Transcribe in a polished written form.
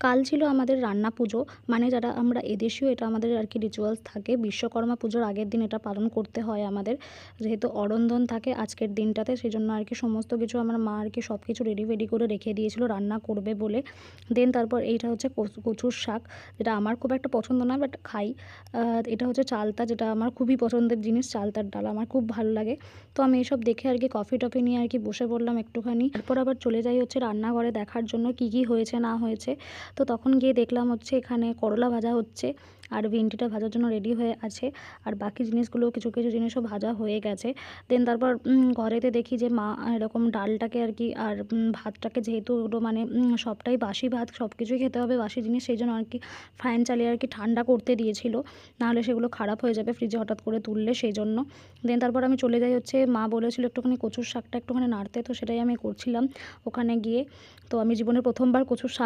কাল ছিল আমাদের রান্না পুজো, মানে যারা আমরা এদেশীয় এটা আমাদের আর কি রিচুয়ালস থাকে। বিশ্বকর্মা পুজোর আগের দিন এটা পালন করতে হয় আমাদের, যেহেতু অরন্ধন থাকে আজকের দিনটাতে, সেই জন্য আর কি সমস্ত কিছু আমার মা আর কি সব কিছু রেডি করে রেখে দিয়েছিল রান্না করবে বলে। দেন তারপর এইটা হচ্ছে কচুর শাক, যেটা আমার খুব একটা পছন্দ না, বাট খাই। এটা হচ্ছে চালতা, যেটা আমার খুবই পছন্দের জিনিস, চালতার ডাল আমার খুব ভালো লাগে। তো আমি এসব দেখে আর কি কফি টফি নিয়ে আর কি বসে পড়লাম একটুখানি। তারপর আবার চলে যাই হচ্ছে রান্নাঘরে দেখার জন্য কি কি হয়েছে না হয়েছে। তো তখন গিয়ে দেখলাম হচ্ছে এখানে করলা ভাজা হচ্ছে, আর ভেন্ডিটা ভাজার জন্য রেডি হয়ে আছে, আর বাকি জিনিসগুলো কিছু কিছু জিনিসও ভাজা হয়ে গেছে। দেন তারপর ঘরেতে দেখি যে মা এরকম ডালটাকে আর কি আর ভাতটাকে, যেহেতু ওগুলো মানে সবটাই বাসি ভাত, সব কিছুই খেতে হবে বাসি জিনিস, সেই জন্য আর কি ফ্যান চালিয়ে আর কি ঠান্ডা করতে দিয়েছিল, নাহলে সেগুলো খারাপ হয়ে যাবে ফ্রিজে হঠাৎ করে তুললে, সেই জন্য। দেন তারপর আমি চলে যাই হচ্ছে, মা বলেছিল একটুখানি কচুর শাকটা একটুখানি নাড়তে, তো সেটাই আমি করছিলাম ওখানে গিয়ে। তো আমি জীবনে প্রথমবার কচুর শাক